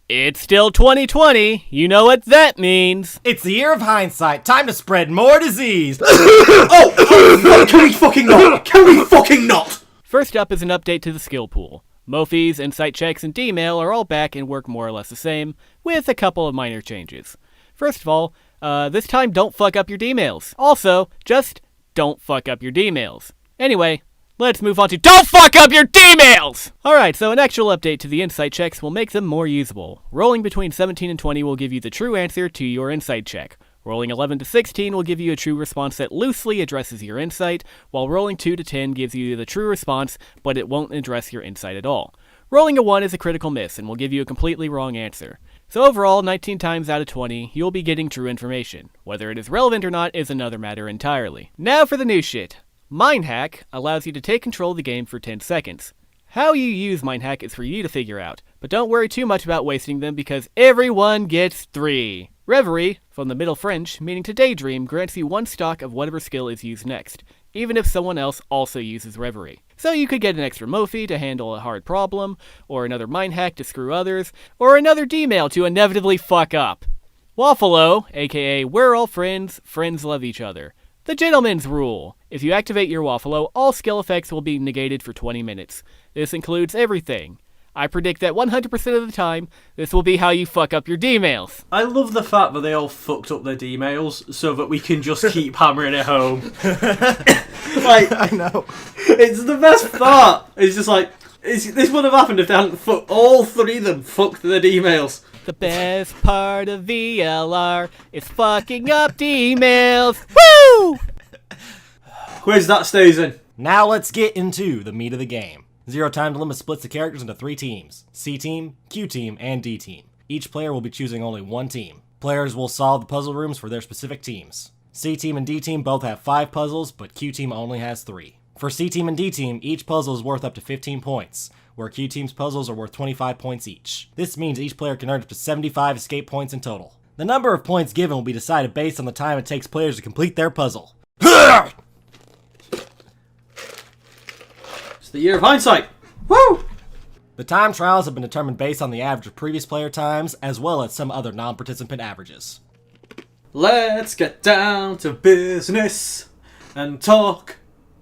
It's still 2020. You know what that means. It's the year of hindsight. Time to spread more disease. Can we fucking not? Can we fucking not? First up is an update to the skill pool. Mophys, Insight Checks, and D-Mail are all back and work more or less the same, with a couple of minor changes. First of all, this time don't fuck up your D-Mails. Also, just don't fuck up your D-Mails. Anyway, let's move on to don't fuck up your D-Mails! Alright, so an actual update to the Insight Checks will make them more usable. Rolling between 17 and 20 will give you the true answer to your Insight check. Rolling 11 to 16 will give you a true response that loosely addresses your insight, while rolling 2 to 10 gives you the true response, but it won't address your insight at all. Rolling a 1 is a critical miss and will give you a completely wrong answer. So overall, 19 times out of 20, you'll be getting true information. Whether it is relevant or not is another matter entirely. Now for the new shit. Mindhack allows you to take control of the game for 10 seconds. How you use Mindhack is for you to figure out, but don't worry too much about wasting them because everyone gets 3. Reverie, from the Middle French, meaning to daydream, grants you 1 stock of whatever skill is used next, even if someone else also uses Reverie. So you could get an extra Mophy to handle a hard problem, or another mind hack to screw others, or another D-mail to inevitably fuck up. Waffalo, aka we're all friends, friends love each other. The gentleman's rule. If you activate your Waffalo, all skill effects will be negated for 20 minutes. This includes everything. I predict that 100% of the time, this will be how you fuck up your D-mails. I love the fact that they all fucked up their D-mails so that we can just keep hammering it home. Like, I know. It's the best part. It's just like, this would have happened if they hadn't all 3 of them fucked their D-mails. The best part of VLR is fucking up D-mails. Woo! Quiz that stays in. Now let's get into the meat of the game. Zero Time to Limit splits the characters into 3 teams: C Team, Q Team, and D Team. Each player will be choosing only one team. Players will solve the puzzle rooms for their specific teams. C Team and D Team both have 5 puzzles, but Q Team only has 3. For C Team and D Team, each puzzle is worth up to 15 points, where Q Team's puzzles are worth 25 points each. This means each player can earn up to 75 escape points in total. The number of points given will be decided based on the time it takes players to complete their puzzle. It's the year of hindsight. Woo! The time trials have been determined based on the average of previous player times, as well as some other non-participant averages. Let's get down to business and talk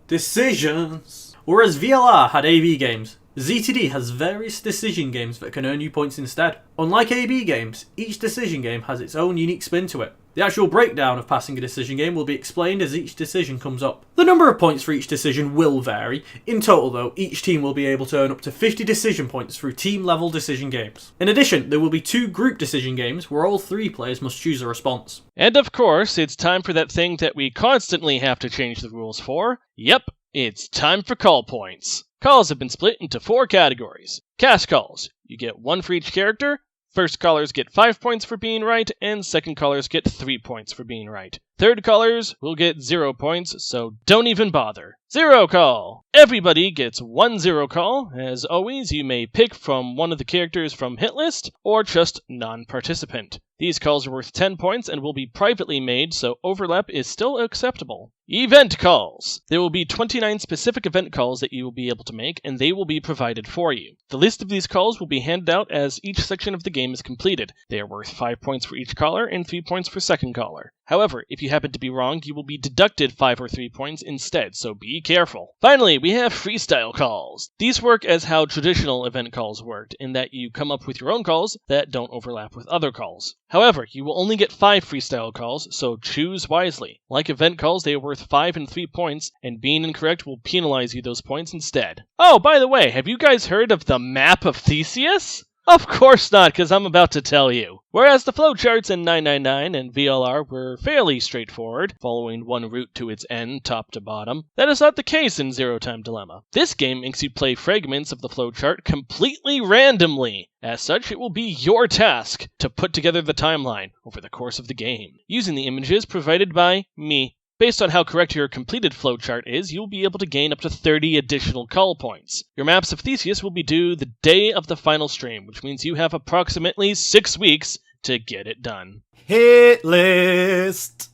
decisions. Whereas VLR had AB games, ZTD has various decision games that can earn you points instead. Unlike AB games, each decision game has its own unique spin to it. The actual breakdown of passing a decision game will be explained as each decision comes up. The number of points for each decision will vary. In total though, each team will be able to earn up to 50 decision points through team-level decision games. In addition, there will be 2 group decision games where all 3 players must choose a response. And of course, it's time for that thing that we constantly have to change the rules for. Yep, it's time for call points. Calls have been split into 4 categories. Cast calls. You get 1 for each character. First callers get 5 points for being right, and second callers get 3 points for being right. Third callers will get 0 points, so don't even bother. Zero call. Everybody gets 1 zero call. As always, you may pick from one of the characters from hit list, or just non-participant. These calls are worth 10 points and will be privately made, so overlap is still acceptable. Event calls. There will be 29 specific event calls that you will be able to make, and they will be provided for you. The list of these calls will be handed out as each section of the game is completed. They are worth 5 points for each caller and 3 points for second caller. However, if you happen to be wrong, you will be deducted 5 or 3 points instead, so be careful. Finally, we have freestyle calls. These work as how traditional event calls worked, in that you come up with your own calls that don't overlap with other calls. However, you will only get 5 freestyle calls, so choose wisely. Like event calls, they are worth 5 and 3 points, and being incorrect will penalize you those points instead. Oh, by the way, have you guys heard of the Map of Theseus? Of course not, because I'm about to tell you. Whereas the flowcharts in 999 and VLR were fairly straightforward, following one route to its end, top to bottom, that is not the case in Zero Time Dilemma. This game makes you play fragments of the flowchart completely randomly. As such, it will be your task to put together the timeline over the course of the game, using the images provided by me. Based on how correct your completed flowchart is, you'll be able to gain up to 30 additional call points. Your Maps of Theseus will be due the day of the final stream, which means you have approximately 6 weeks to get it done. Hit list!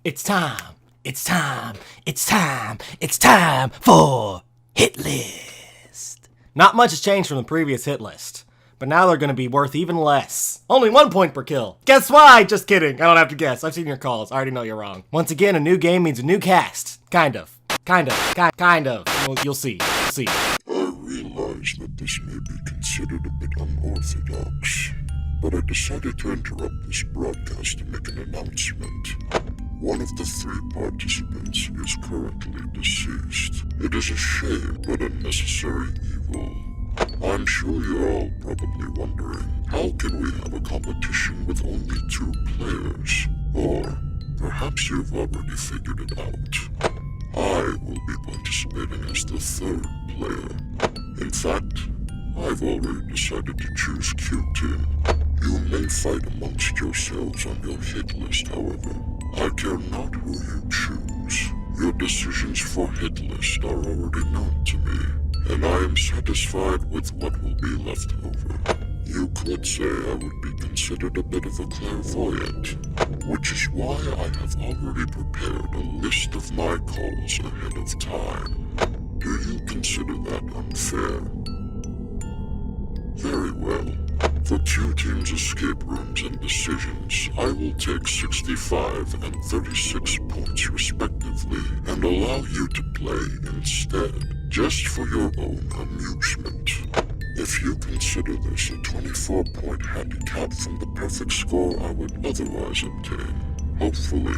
It's time! It's time! It's time! It's time for Hit List! Not much has changed from the previous hit list, but now they're gonna be worth even less. Only 1 point per kill. Guess why? Just kidding. I don't have to guess. I've seen your calls. I already know you're wrong. Once again, a new game means a new cast. Kind of. Kind of. You'll see. See. I realize that this may be considered a bit unorthodox, but I decided to interrupt this broadcast to make an announcement. One of the 3 participants is currently deceased. It is a shame, but a necessary evil. I'm sure you're all probably wondering, how can we have a competition with only 2 players? Or perhaps you've already figured it out. I will be participating as the 3rd player. In fact, I've already decided to choose Q-Team. You may fight amongst yourselves on your hit list, however. I care not who you choose. Your decisions for hit list are already known to me, and I am satisfied with what will be left over. You could say I would be considered a bit of a clairvoyant, which is why I have already prepared a list of my calls ahead of time. Do you consider that unfair? Very well. For Q-Team's escape rooms and decisions, I will take 65 and 36 points respectively, and allow you to play instead, just for your own amusement. If you consider this a 24-point handicap from the perfect score I would otherwise obtain, hopefully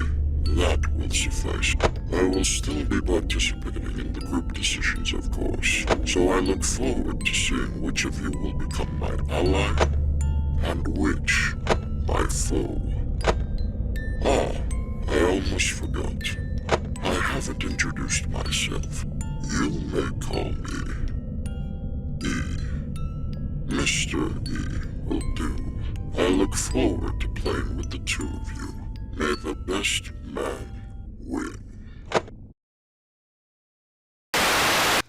that will suffice. I will still be participating in the group decisions, of course, so I look forward to seeing which of you will become my ally and which my foe. Ah, I almost forgot. I haven't introduced myself. You may call me E. Mr. E will do. I look forward to playing with the 2 of you. May the best man win.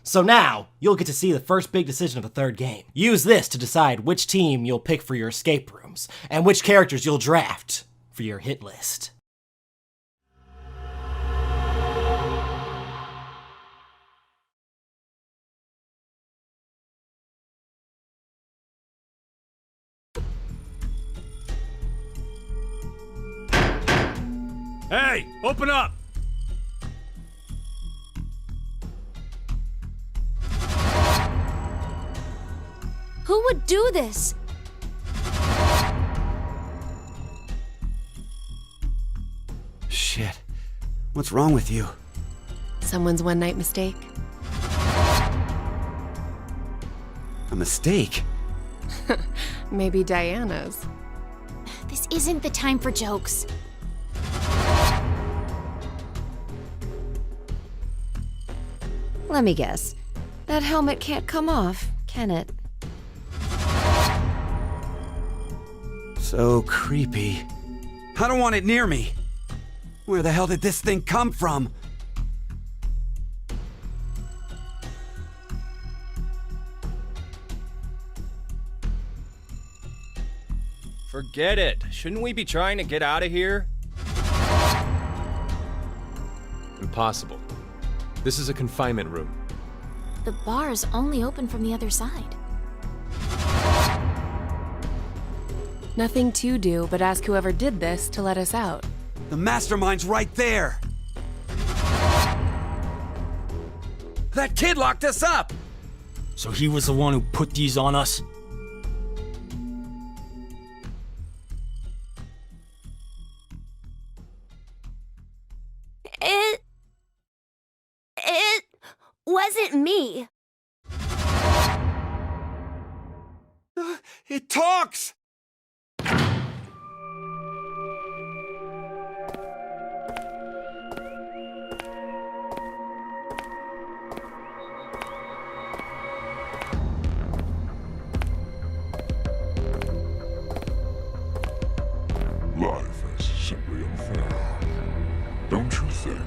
So now, you'll get to see the first big decision of the 3rd game. Use this to decide which team you'll pick for your escape rooms, and which characters you'll draft for your hit list. Hey, open up! Who would do this? Shit. What's wrong with you? Someone's one-night mistake. A mistake? Maybe Diana's. This isn't the time for jokes. Let me guess. That helmet can't come off, can it? So creepy. I don't want it near me. Where the hell did this thing come from? Forget it. Shouldn't we be trying to get out of here? Impossible. This is a confinement room. The bar is only open from the other side. Nothing to do but ask whoever did this to let us out. The mastermind's right there! That kid locked us up! So he was the one who put these on us? It wasn't me. It talks! Life is simply unfair, don't you think?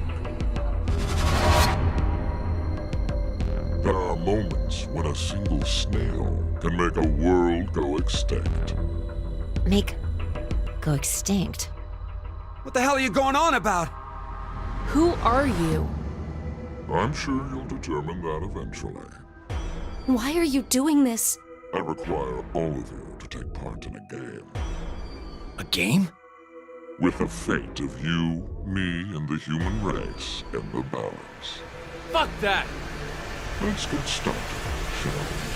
There are moments when a single snail can make a world go extinct. Go extinct? What the hell are you going on about? Who are you? I'm sure you'll determine that eventually. Why are you doing this? I require all of you to take part in a game. A game? With the fate of you, me, and the human race in the balance. Fuck that! Let's get started, shall we?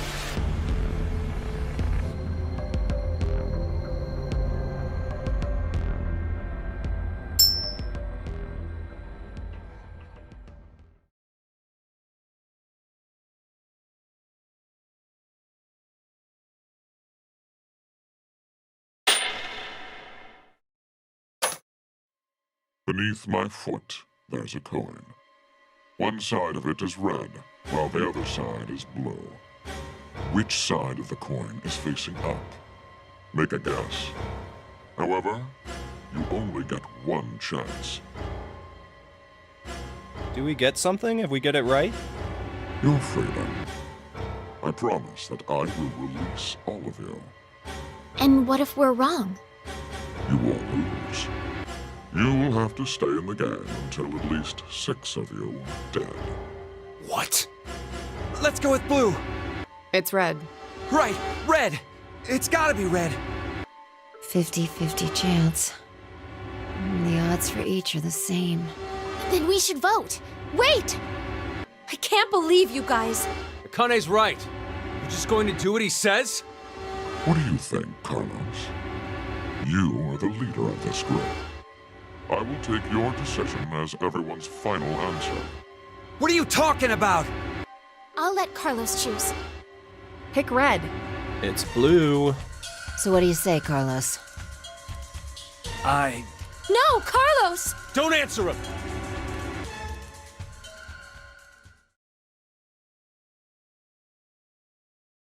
Beneath my foot, there's a coin. One side of it is red, while the other side is blue. Which side of the coin is facing up? Make a guess. However, you only get one chance. Do we get something if we get it right? Your freedom. I promise that I will release all of you. And what if we're wrong? You won't lose. You will have to stay in the game until at least 6 of you are dead. What? Let's go with blue. It's red. Right, red. It's gotta be red. 50-50 chance. The odds for each are the same. Then we should vote. Wait! I can't believe you guys. Akane's right. You're just going to do what he says? What do you think, Carlos? You are the leader of this group. I will take your decision as everyone's final answer. What are you talking about? I'll let Carlos choose. Pick red. It's blue. So what do you say, Carlos? No, Carlos! Don't answer him!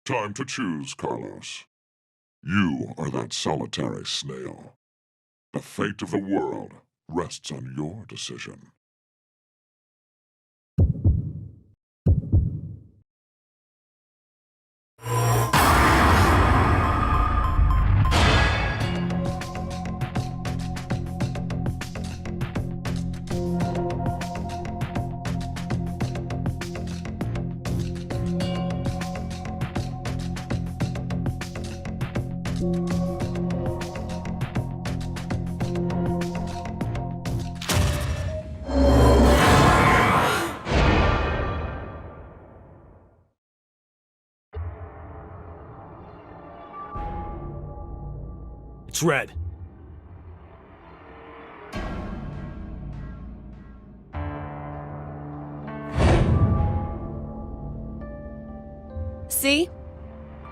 Time to choose, Carlos. You are that solitary snail. The fate of the world rests on your decision. It's red. See?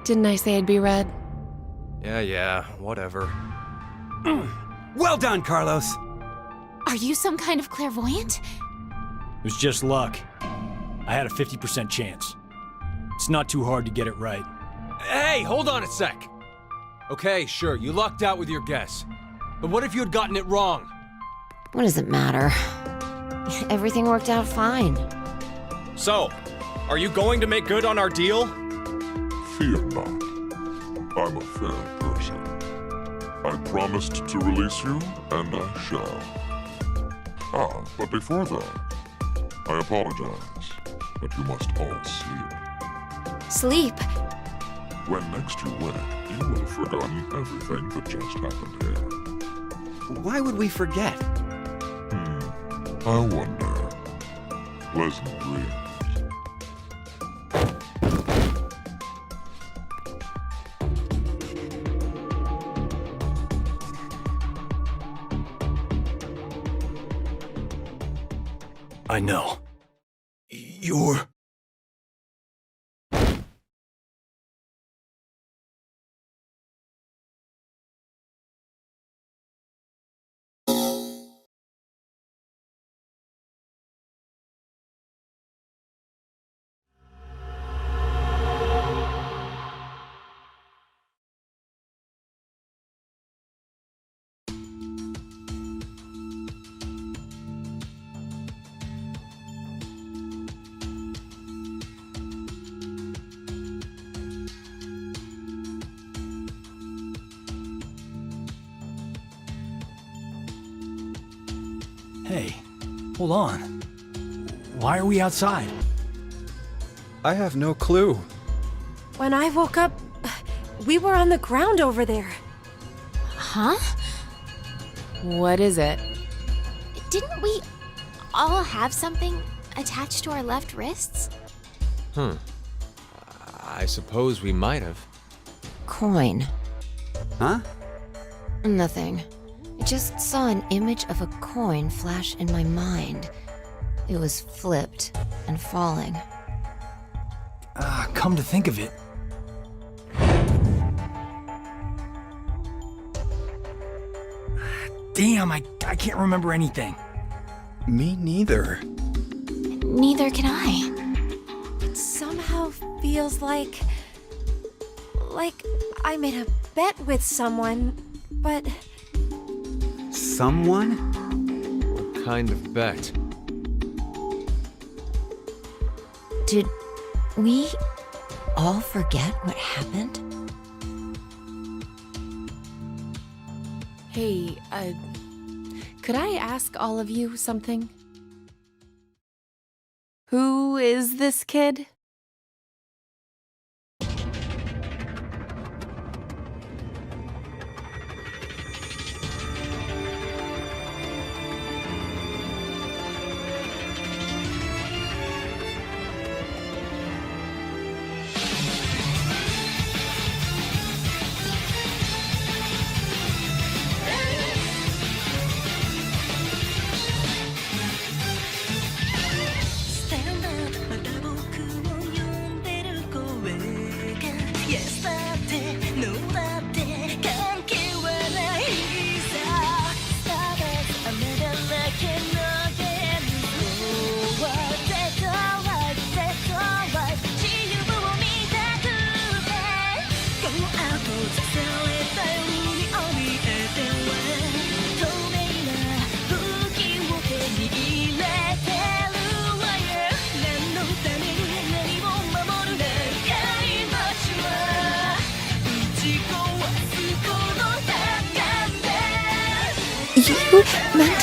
Didn't I say it'd be red? Yeah, whatever. Well done, Carlos. Are you some kind of clairvoyant? It was just luck. I had a 50% chance. It's not too hard to get it right. Hey, hold on a sec! Okay, sure, you lucked out with your guess. But what if you had gotten it wrong? What does it matter? Everything worked out fine. So, are you going to make good on our deal? Fear not. I'm a fair person. I promised to release you, and I shall. But before that, I apologize, but you must all sleep. Sleep? When next you wake, you will have forgotten everything that just happened here. Why would we forget? I wonder. Pleasant dreams. I know. You're... Hey, hold on. Why are we outside? I have no clue. When I woke up, We were on the ground over there. Huh? What is it? Didn't we all have something attached to our left wrists? I suppose we might have. Coin. Huh? Nothing. I just saw an image of a coin flash in my mind. It was flipped and falling. Come to think of it. Damn, I can't remember anything. Me neither. Neither can I. It somehow feels like I made a bet with someone, but... Someone? What kind of bet? Did we all forget what happened? Hey, could I ask all of you something? Who is this kid?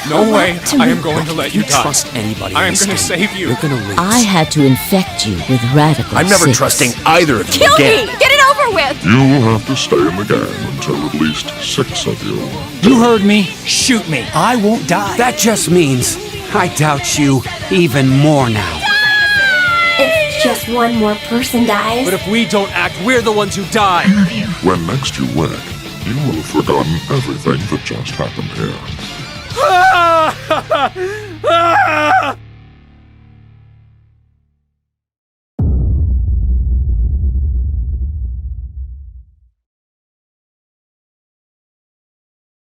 No way! I am going to let you die. Trust anybody. I am going to save you. You're gonna lose. I had to infect you with radical I'm never six. trusting either of you Kill again. me! Get it over with! You will have to stay in the game until at least 6 of you. You heard me. Shoot me. I won't die. That just means I doubt you even more now. If just one more person dies... But if we don't act, we're the ones who die. When next you win, you will have forgotten everything that just happened here.